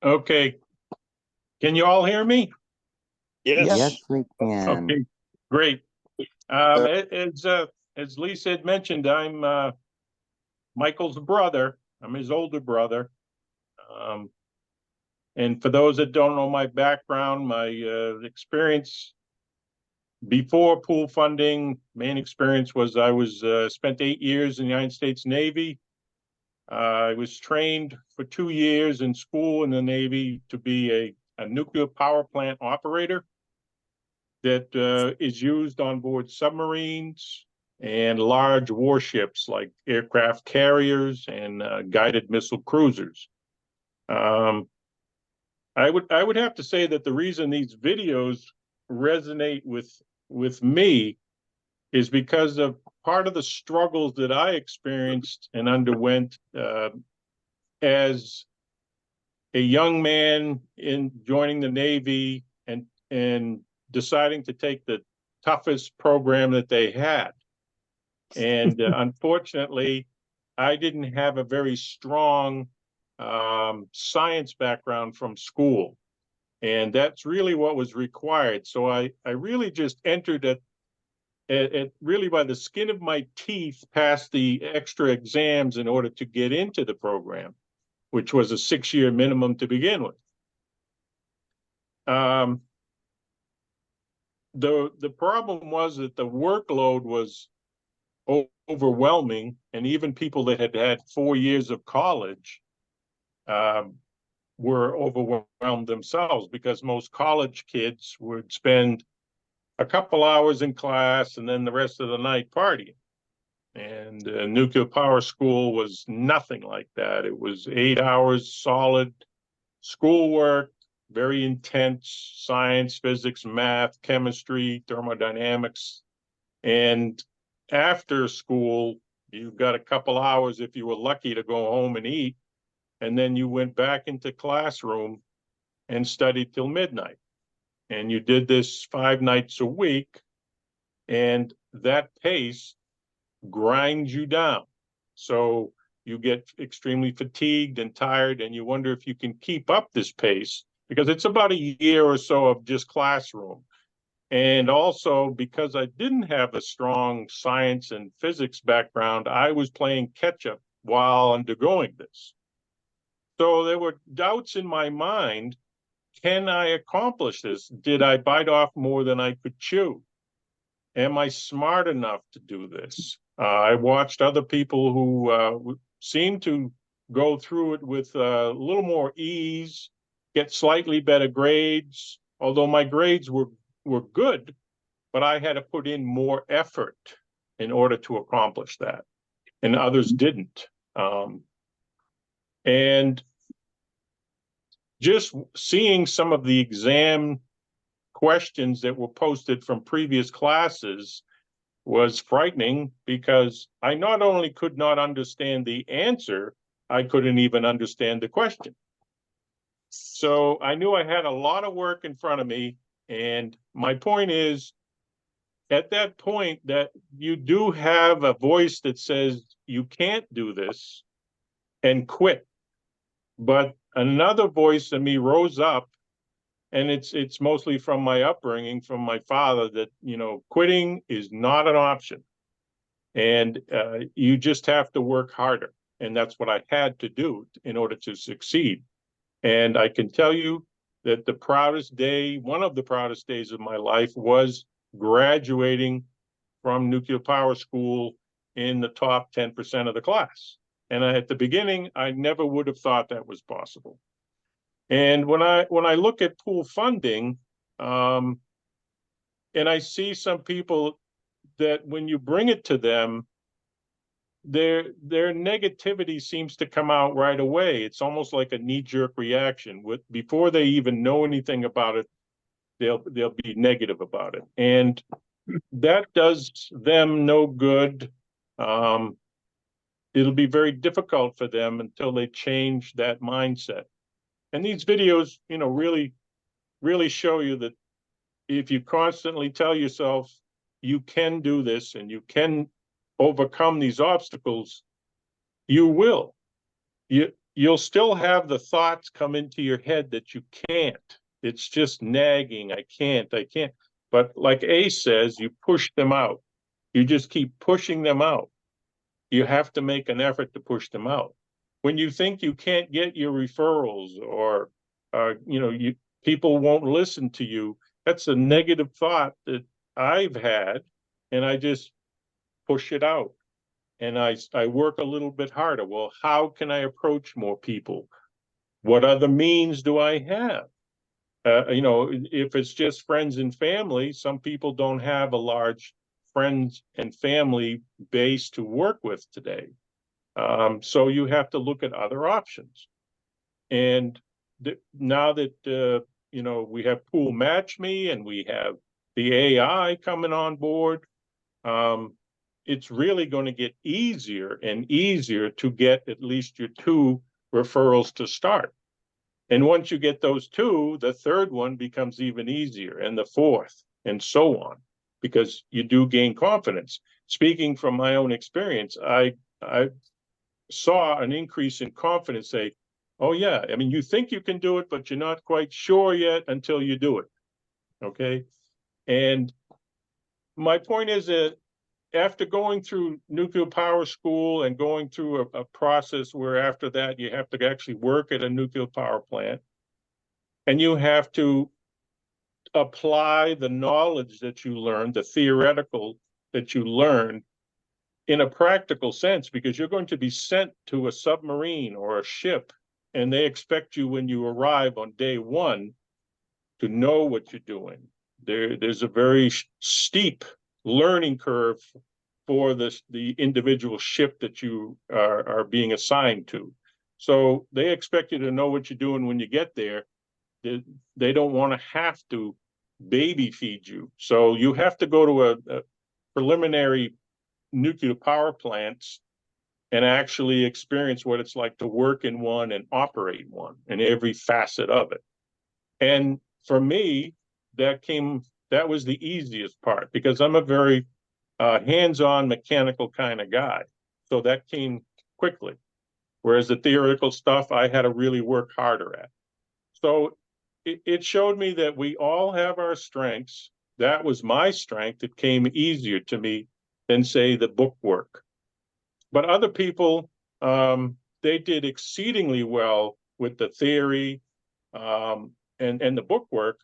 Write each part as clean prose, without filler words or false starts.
Okay, can you all hear me? Yes. Yes, we can. Okay, great. As Lisa had mentioned, I'm Michael's brother. I'm his older brother. Um, and for those that don't know my background, my experience before pool funding, main experience was I was spent 8 years in the United States Navy. I was trained for 2 years in school in the Navy to be a nuclear power plant operator that is used on board submarines and large warships like aircraft carriers and guided missile cruisers. I would have to say that the reason these videos resonate with me is because of part of the struggles that I experienced and underwent as a young man in joining the Navy and deciding to take the toughest program that they had. And unfortunately, I didn't have a very strong science background from school. And that's really what was required. So I really just entered at really by the skin of my teeth past the extra exams in order to get into the program, which was a 6-year minimum to begin with. The problem was that the workload was overwhelming, and even people that had had 4 years of college were overwhelmed themselves, because most college kids would spend a couple hours in class and then the rest of the night partying. And nuclear power school was nothing like that. It was 8 hours solid schoolwork, very intense science, physics, math, chemistry, thermodynamics. And after school, you got a couple hours if you were lucky to go home and eat. And then you went back into classroom and studied till midnight. And you did this 5 nights a week. And that pace grinds you down. So you get extremely fatigued and tired, and you wonder if you can keep up this pace, because it's about a year or so of just classroom. And also, because I didn't have a strong science and physics background, I was playing catch up while undergoing this. So there were doubts in my mind. Can I accomplish this? Did I bite off more than I could chew? Am I smart enough to do this? I watched other people who seemed to go through it with a little more ease, get slightly better grades, although my grades were good, but I had to put in more effort in order to accomplish that, and others didn't. And just seeing some of the exam questions that were posted from previous classes was frightening, because I not only could not understand the answer, I couldn't even understand the question. So I knew I had a lot of work in front of me. And my point is, at that point, that you do have a voice that says you can't do this and quit. But another voice in me rose up, and it's mostly from my upbringing, from my father, that, quitting is not an option. And you just have to work harder. And that's what I had to do in order to succeed. And I can tell you that one of the proudest days of my life was graduating from nuclear power school in the top 10% of the class. And at the beginning, I never would have thought that was possible. And when I look at pool funding, and I see some people that when you bring it to them, their negativity seems to come out right away. It's almost like a knee-jerk reaction. Before they even know anything about it, they'll be negative about it, and that does them no good. It'll be very difficult for them until they change that mindset. And these videos, really show you that if you constantly tell yourself you can do this and you can overcome these obstacles, you will. you'll still have the thoughts come into your head that you can't. It's just nagging. I can't. But like Ace says, you push them out. You just keep pushing them out. You have to make an effort to push them out. When you think you can't get your referrals, or people won't listen to you, that's a negative thought that I've had, and I just push it out. And I work a little bit harder. Well, how can I approach more people? What other means do I have? If it's just friends and family, some people don't have a large friends and family base to work with today. So you have to look at other options. And now that we have Pool Match Me and we have the AI coming on board, it's really going to get easier and easier to get at least your 2 referrals to start. And once you get those 2, the third one becomes even easier, and the fourth, and so on, because you do gain confidence. Speaking from my own experience, I saw an increase in confidence. Say, oh yeah, I mean, you think you can do it, but you're not quite sure yet until you do it. Okay. And my point is that after going through nuclear power school and going through a process where after that you have to actually work at a nuclear power plant, and you have to apply the knowledge that you learned, the theoretical that you learned, in a practical sense, because you're going to be sent to a submarine or a ship, and they expect you when you arrive on day 1 to know what you're doing. There's a very steep learning curve for the individual ship that you are being assigned to. So they expect you to know what you're doing when you get there. They don't want to have to baby feed you. So you have to go to a preliminary nuclear power plants and actually experience what it's like to work in one and operate one and every facet of it. And for me, that was the easiest part, because I'm a very hands-on mechanical kind of guy. So that came quickly. Whereas the theoretical stuff, I had to really work harder at. So it showed me that we all have our strengths. That was my strength. It came easier to me than, say, the book work. But other people, they did exceedingly well with the theory and the book work.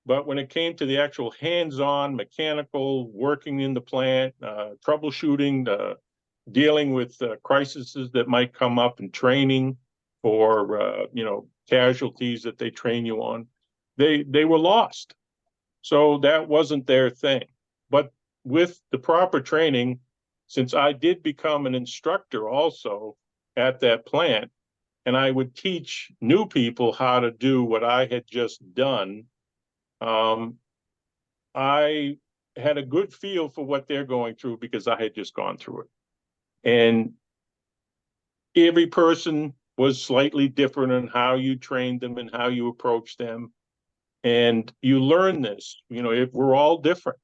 But when it came to the actual hands-on mechanical working in the plant, troubleshooting, dealing with crises that might come up in training for casualties that they train you on, they were lost. So that wasn't their thing. But with the proper training, since I did become an instructor also at that plant, and I would teach new people how to do what I had just done, I had a good feel for what they're going through because I had just gone through it. And every person was slightly different in how you trained them and how you approach them. And you learn this, if we're all different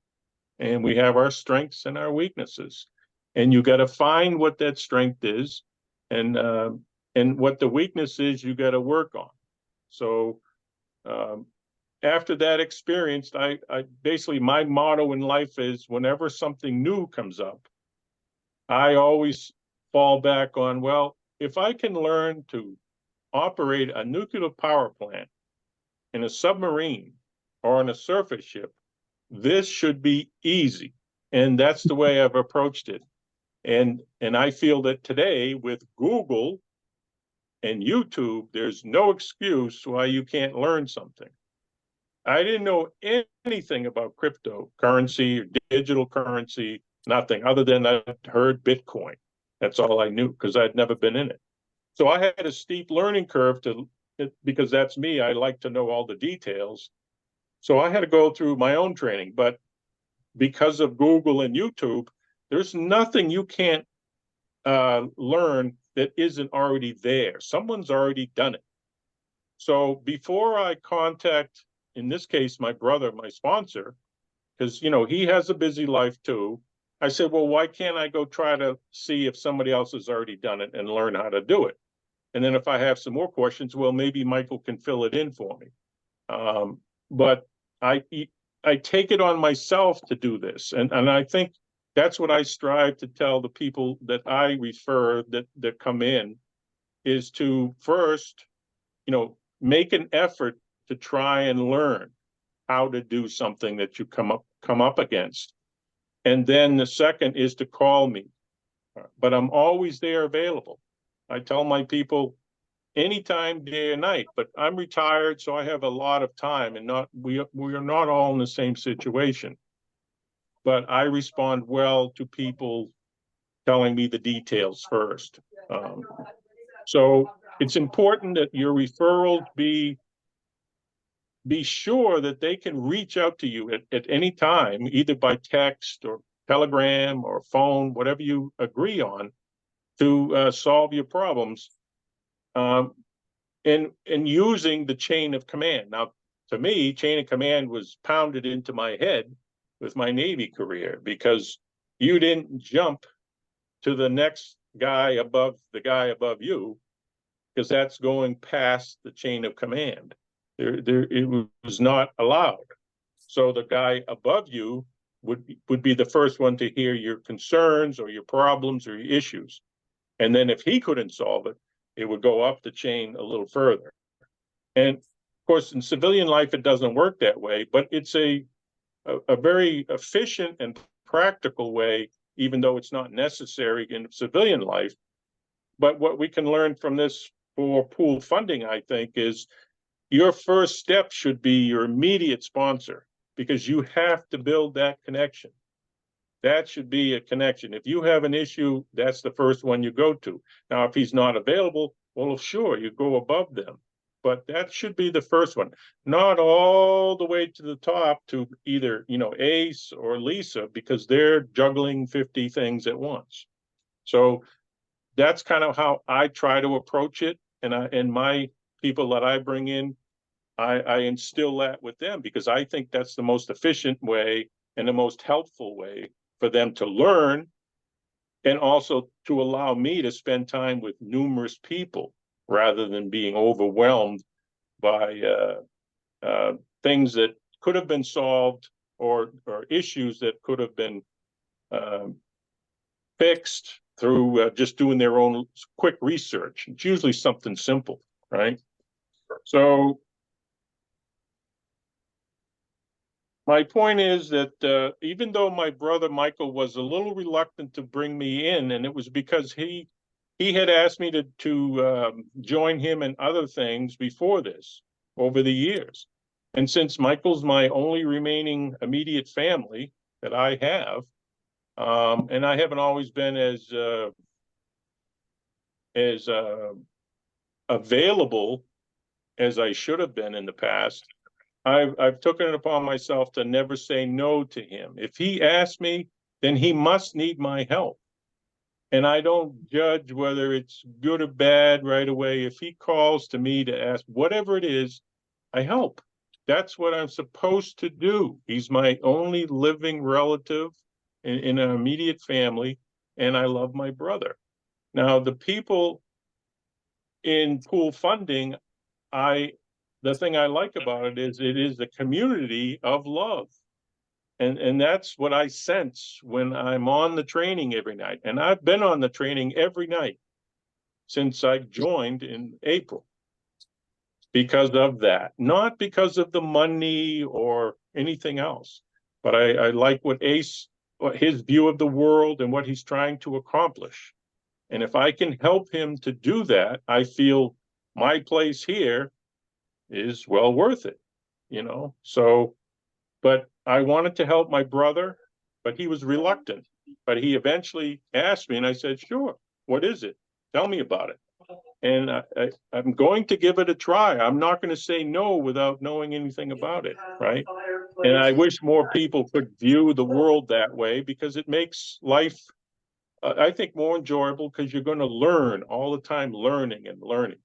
and we have our strengths and our weaknesses, and you got to find what that strength is, and what the weakness is, you got to work on. So after that experience, I basically, my motto in life is whenever something new comes up, I always fall back on, well, if I can learn to operate a nuclear power plant in a submarine or on a surface ship, this should be easy. And that's the way I've approached it. And I feel that today with Google and YouTube, there's no excuse why you can't learn something. I didn't know anything about cryptocurrency or digital currency, nothing, other than I heard Bitcoin. That's all I knew because I'd never been in it. So I had a steep learning curve because that's me. I like to know all the details. So I had to go through my own training. But because of Google and YouTube, there's nothing you can't learn that isn't already there. Someone's already done it. So before I contact, in this case, my brother, my sponsor, because, he has a busy life too, I said, well, why can't I go try to see if somebody else has already done it and learn how to do it? And then if I have some more questions, well, maybe Michael can fill it in for me. But I take it on myself to do this. And I think that's what I strive to tell the people that I refer that come in, is to first, make an effort to try and learn how to do something that you come up against. And then the second is to call me. But I'm always there available. I tell my people anytime, day or night, but I'm retired, so I have a lot of time, and we are not all in the same situation. But I respond well to people telling me the details first. So it's important that your referrals be sure that they can reach out to you at any time, either by text or telegram or phone, whatever you agree on, to solve your problems. And using the chain of command. Now, to me, chain of command was pounded into my head with my Navy career, because you didn't jump to the next guy above the guy above you, because that's going past the chain of command. It was not allowed. So the guy above you would be the first one to hear your concerns or your problems or your issues. And then if he couldn't solve it, it would go up the chain a little further. And of course, in civilian life, it doesn't work that way, but it's a very efficient and practical way, even though it's not necessary in civilian life. But what we can learn from this for pool funding, I think, is your first step should be your immediate sponsor, because you have to build that connection. That should be a connection. If you have an issue, that's the first one you go to. Now, if he's not available, well, sure, you go above them. But that should be the first one, not all the way to the top to either, Ace or Lisa, because they're juggling 50 things at once. So that's kind of how I try to approach it. And my people that I bring in, I instill that with them, because I think that's the most efficient way and the most helpful way for them to learn, and also to allow me to spend time with numerous people rather than being overwhelmed by things that could have been solved, or issues that could have been fixed through just doing their own quick research. It's usually something simple, right? So my point is that even though my brother Michael was a little reluctant to bring me in, and it was because he had asked me to join him in other things before this over the years. And since Michael's my only remaining immediate family that I have, and I haven't always been as available as I should have been in the past, I've taken it upon myself to never say no to him. If he asks me, then he must need my help. And I don't judge whether it's good or bad right away. If he calls to me to ask whatever it is, I help. That's what I'm supposed to do. He's my only living relative in an immediate family, and I love my brother. Now, the people in pool funding, the thing I like about it is a community of love. And that's what I sense when I'm on the training every night. And I've been on the training every night since I joined in April, because of that, not because of the money or anything else. But I like what his view of the world and what he's trying to accomplish. And if I can help him to do that, I feel my place here is well worth it, So, but I wanted to help my brother, but he was reluctant. But he eventually asked me, and I said, sure, what is it? Tell me about it. And I'm going to give it a try. I'm not going to say no without knowing anything about it, right? And I wish more people could view the world that way, because it makes life, I think, more enjoyable, because you're going to learn all the time, learning and learning,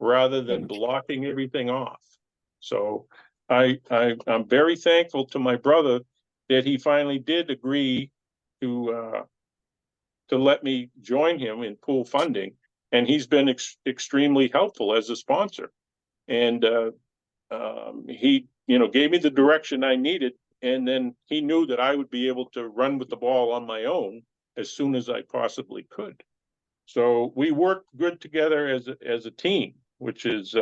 rather than blocking everything off. So I'm very thankful to my brother that he finally did agree to let me join him in pool funding. and he's been extremely helpful as a sponsor. And he, gave me the direction I needed, and then he knew that I would be able to run with the ball on my own as soon as I possibly could. So we worked good together as a team, which is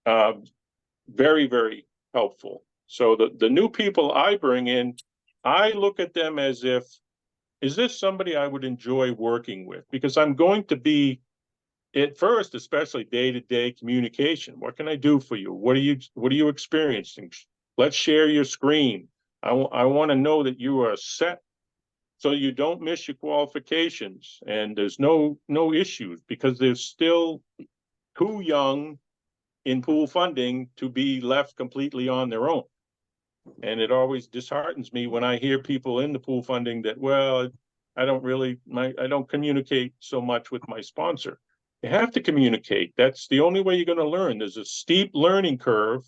very, very helpful. So the new people I bring in, I look at them as if, is this somebody I would enjoy working with? Because I'm going to be, at first, especially day-to-day communication. What can I do for you? What are you experiencing? Let's share your screen. I want to know that you are set so you don't miss your qualifications and there's no issues, because they're still too young in pool funding to be left completely on their own. And it always disheartens me when I hear people in the pool funding that, well, I don't communicate so much with my sponsor. You have to communicate. That's the only way you're going to learn. There's a steep learning curve,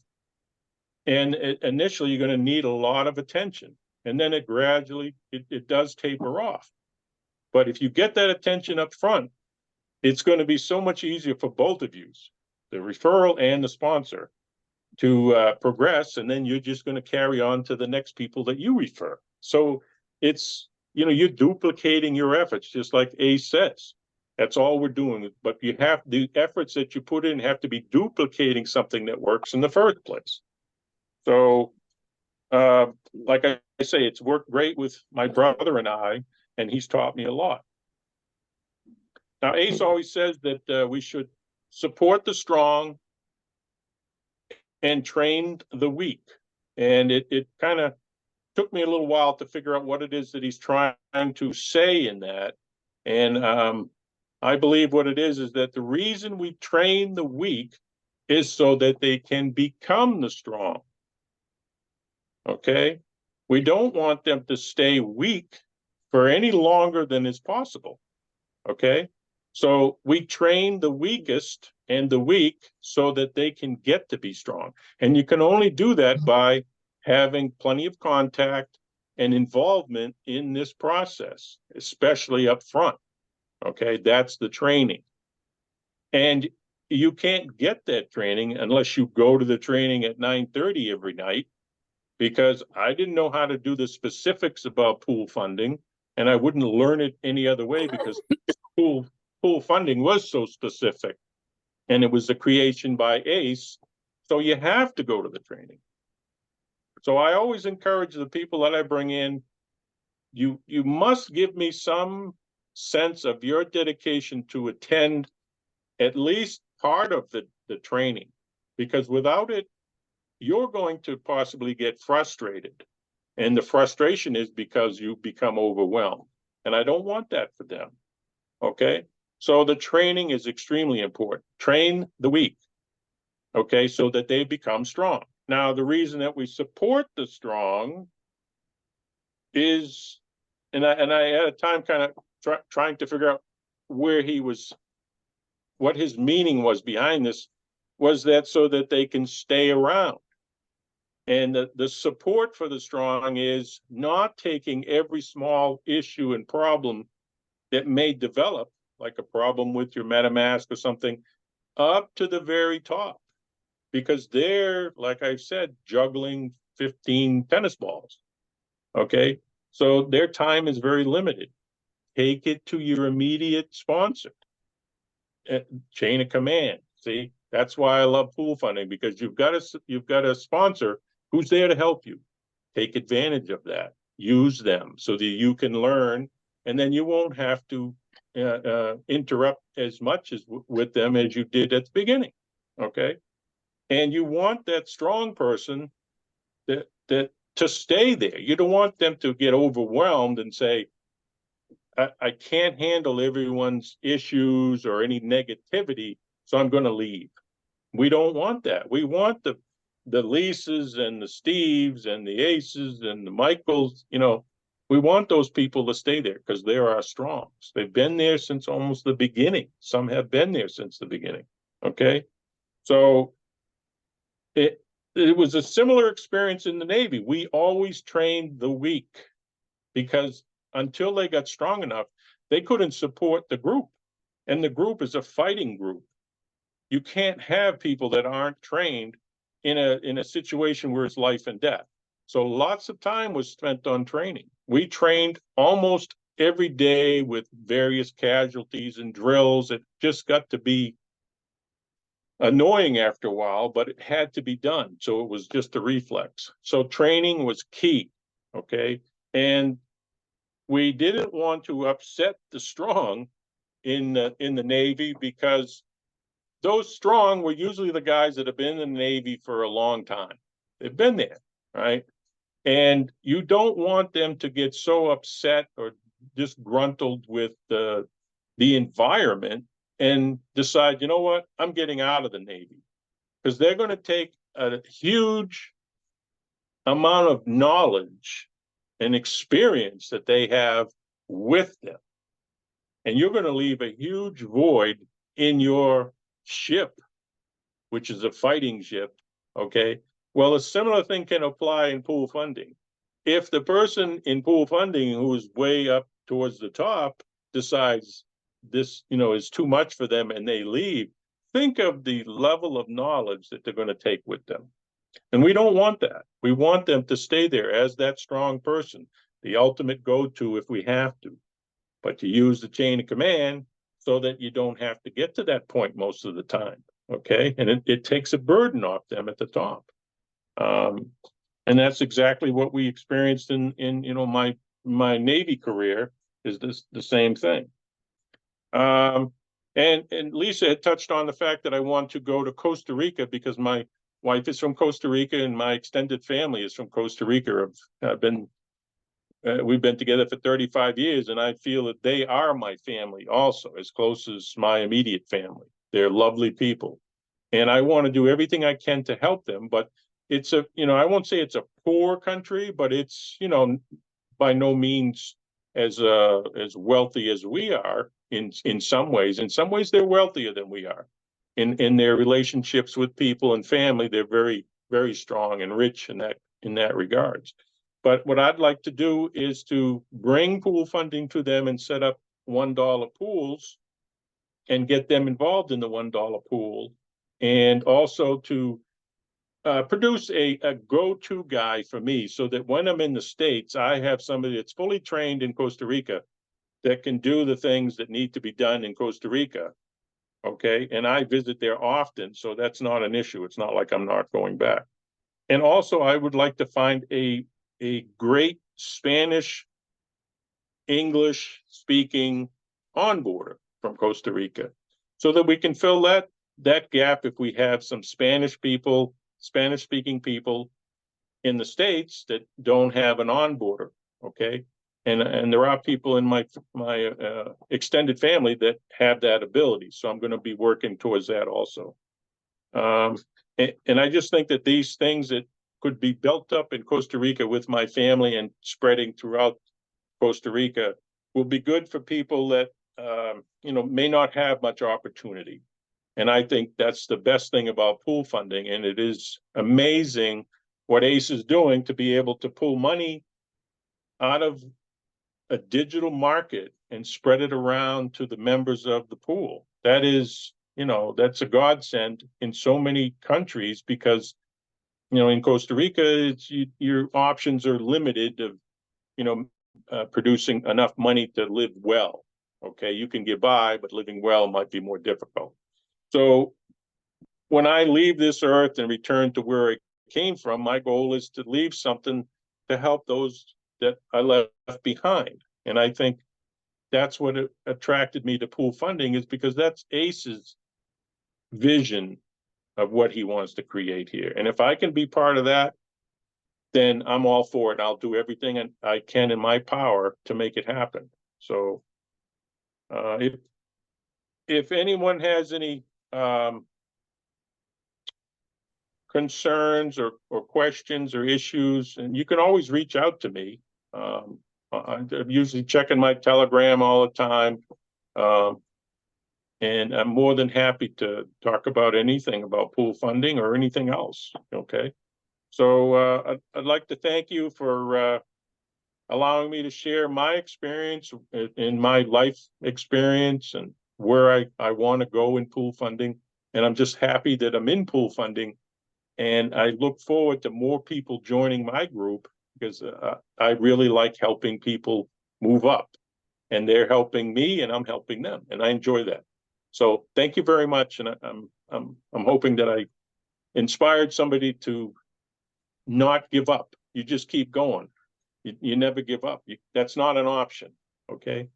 and initially you're going to need a lot of attention, and then it gradually it does taper off. But if you get that attention up front, it's going to be so much easier for both of you, the referral and the sponsor, to progress, and then you're just going to carry on to the next people that you refer. So it's, you're duplicating your efforts, just like Ace says. That's all we're doing. But the efforts that you put in have to be duplicating something that works in the first place. So, like I say, it's worked great with my brother and he's taught me a lot. Now, Ace always says that we should support the strong and train the weak. And it kind of took me a little while to figure out what it is that he's trying to say in that. And I believe what it is that the reason we train the weak is so that they can become the strong. Okay? We don't want them to stay weak for any longer than is possible. Okay? So we train the weakest and the weak so that they can get to be strong. And you can only do that by having plenty of contact and involvement in this process, especially up front. Okay, that's the training. And you can't get that training unless you go to the training at 9:30 every night, because I didn't know how to do the specifics about pool funding, and I wouldn't learn it any other way, because pool funding was so specific, and it was a creation by Ace. So you have to go to the training. So I always encourage the people that I bring in, you must give me some sense of your dedication to attend at least part of the training, because without it, you're going to possibly get frustrated. And the frustration is because you become overwhelmed. And I don't want that for them. Okay? So the training is extremely important. Train the weak, okay, so that they become strong. Now, the reason that we support the strong is, and I had a time kind of trying to figure out what his meaning was behind this, was that so that they can stay around. And the support for the strong is not taking every small issue and problem that may develop, like a problem with your MetaMask or something, up to the very top, because they're, like I said, juggling 15 tennis balls. Okay, so their time is very limited. Take it to your immediate sponsor. Chain of command. See, that's why I love pool funding, because you've got a sponsor who's there to help you. Take advantage of that. Use them so that you can learn, and then you won't have to interrupt as much with them as you did at the beginning. Okay, and you want that strong person that to stay there. You don't want them to get overwhelmed and say, I can't handle everyone's issues or any negativity, so I'm going to leave. We don't want that. We want the Lises and the Steves and the Aces and the Michaels, we want those people to stay there, because they're our strongs. They've been there since almost the beginning. Some have been there since the beginning. Okay. So it was a similar experience in the Navy. We always trained the weak, because until they got strong enough, they couldn't support the group. and the group is a fighting group. You can't have people that aren't trained in a situation where it's life and death. So lots of time was spent on training. We trained almost every day with various casualties and drills. It just got to be annoying after a while, but it had to be done. So it was just a reflex. So training was key. Okay. And we didn't want to upset the strong in the Navy, because those strong were usually the guys that have been in the Navy for a long time. They've been there, right? And you don't want them to get so upset or disgruntled with the environment and decide, you know what, I'm getting out of the Navy, because they're going to take a huge amount of knowledge and experience that they have with them. And you're going to leave a huge void in your ship, which is a fighting ship. Okay. Well, a similar thing can apply in pool funding. If the person in pool funding who is way up towards the top decides this, is too much for them and they leave, think of the level of knowledge that they're going to take with them. And we don't want that. We want them to stay there as that strong person, the ultimate go-to if we have to, but to use the chain of command so that you don't have to get to that point most of the time. Okay. And it takes a burden off them at the top. And that's exactly what we experienced in my Navy career, is the same thing. And Lisa had touched on the fact that I want to go to Costa Rica because my wife is from Costa Rica and my extended family is from Costa Rica. We've been together for 35 years, and I feel that they are my family also, as close as my immediate family. They're lovely people, and I want to do everything I can to help them. But it's I won't say it's a poor country, but it's, by no means as wealthy as we are in some ways. In some ways, they're wealthier than we are. In their relationships with people and family, they're very, very strong and rich in that regards. But what I'd like to do is to bring pool funding to them and set up $1 pools and get them involved in the $1 pool, and also to produce a go-to guy for me, so that when I'm in the States, I have somebody that's fully trained in Costa Rica that can do the things that need to be done in Costa Rica. Okay. And I visit there often, so that's not an issue. It's not like I'm not going back. And also, I would like to find a great Spanish, English speaking onboarder from Costa Rica, so that we can fill that gap if we have some Spanish speaking people in the States that don't have an onboarder. Okay. And there are people in my extended family that have that ability. So I'm going to be working towards that also. And I just think that these things that could be built up in Costa Rica with my family and spreading throughout Costa Rica will be good for people that, may not have much opportunity. And I think that's the best thing about pool funding. And it is amazing what ACE is doing to be able to pull money out of a digital market and spread it around to the members of the pool. That is, that's a godsend in so many countries, because, in Costa Rica, your options are limited of, producing enough money to live well. Okay. You can get by, but living well might be more difficult. So when I leave this earth and return to where I came from, my goal is to leave something to help those that I left behind. And I think that's what attracted me to pool funding, is because that's ACE's vision of what he wants to create here. And if I can be part of that, then I'm all for it. I'll do everything I can in my power to make it happen. So if anyone has any concerns or questions or issues, and you can always reach out to me. I'm usually checking my Telegram all the time. And I'm more than happy to talk about anything about pool funding or anything else. Okay. So I'd like to thank you for allowing me to share my experience in my life experience, and where I want to go in pool funding. And I'm just happy that I'm in pool funding. And I look forward to more people joining my group because I really like helping people move up. And they're helping me and I'm helping them. And I enjoy that. So thank you very much. And I'm hoping that I inspired somebody to not give up. You just keep going. You never give up. That's not an option. Okay.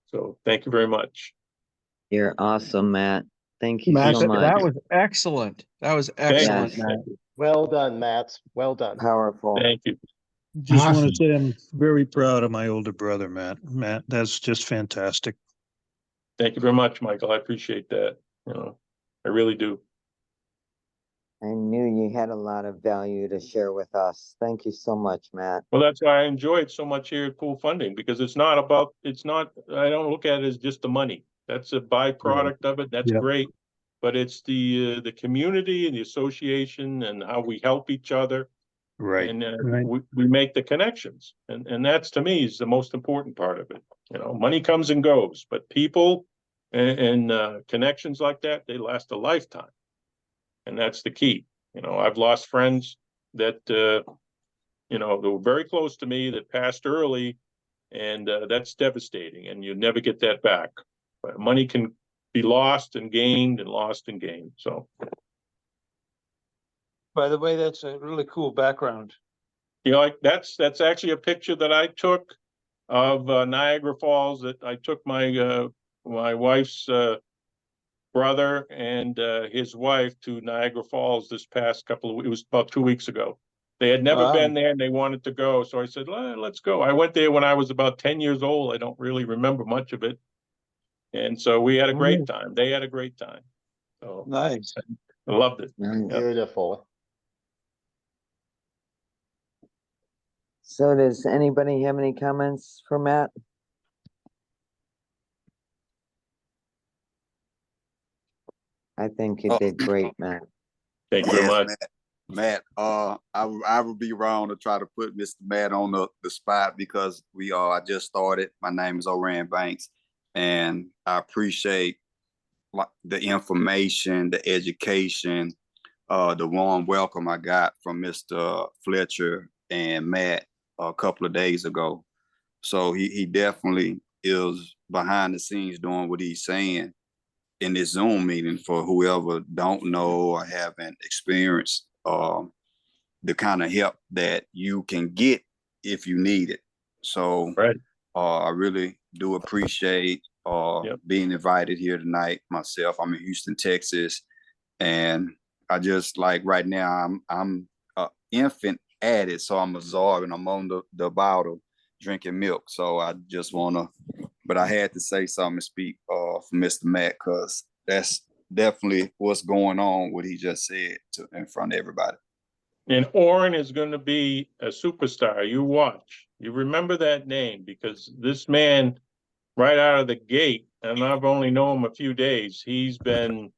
So thank you very much. You're awesome, Matt. Thank you Matt, so that much. was excellent. That was Thank you. excellent. Yes, Matt. Well done, Matt. Well done. Powerful. Thank you. Just want Awesome. to say I'm very proud of my older brother, Matt. Matt, that's just fantastic. Thank you very much, Michael. I appreciate that. I really do. I knew you had a lot of value to share with us. Thank you so much, Matt. Well, that's why I enjoy it so much here at Pool Funding, because I don't look at it as just the money. That's a byproduct of it. That's Yep. great. But it's the community and the association and how we help each other. Right. And Right. we make the connections. And that's, to me, is the most important part of it. Money comes and goes, but people and connections like that, they last a lifetime. And that's the key. I've lost friends that, they were very close to me that passed early, and that's devastating, and you never get that back. But money can be lost and gained and lost and gained. So, By the way, that's a really cool background. that's actually a picture that I took of Niagara Falls, that I took my wife's brother and his wife to Niagara Falls this past it was about 2 weeks ago. They had never Wow. been there and they wanted to go. So I said, let's go. I went there when I was about 10 years old. I don't really remember much of it. And so we had a great time. They had a great time. So Nice. I loved it. Beautiful. So does anybody have any comments for Matt? I think you did great, Matt. Thank you very Yes, much. Matt, I would be wrong to try to put Mr. Matt on the spot because I just started. My name is Oran Banks, and I appreciate the information, the education, the warm welcome I got from Mr. Fletcher and Matt a couple of days ago. So he definitely is behind the scenes doing what he's saying in this Zoom meeting for whoever don't know or haven't experienced the kind of help that you can get if you need it. So Right. I really do appreciate being invited here tonight myself. I'm in Houston, Texas, and I just like right now I'm an infant at it, so I'm absorbing. I'm on the bottle drinking milk. So I just but I had to say something and speak for Mr. Matt, because that's definitely what's going on, what he just said in front of everybody. And Oren is going to be a superstar. You watch. You remember that name, because this man, right out of the gate, and I've only known him a few days, he's been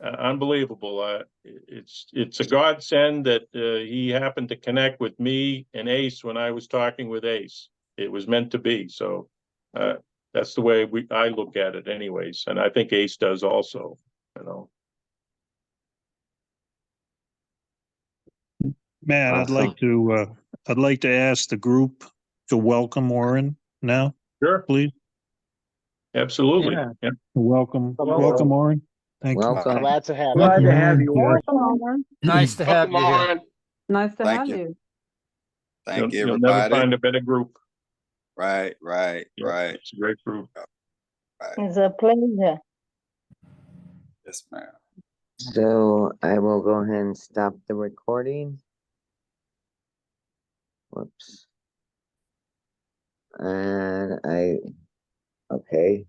unbelievable. It's a godsend that he happened to connect with me and Ace when I was talking with Ace. It was meant to be. So that's the way I look at it anyways. And I think Ace does also, Matt, Awesome. I'd like to ask the group to welcome Oren now, Sure. please. Absolutely. Yeah. Yeah. Welcome Oren. Thank you. Welcome. Glad to have Glad you. to have you, Oren. Oren. Nice to have you here. Nice to Thank have you. you. Thank you, You'll never everybody. find a better group. Right. Yeah, it's a great group. It's a pleasure. Yes, ma'am. So I will go ahead and stop the recording. Whoops. And okay,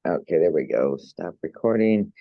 there we go. Stop recording.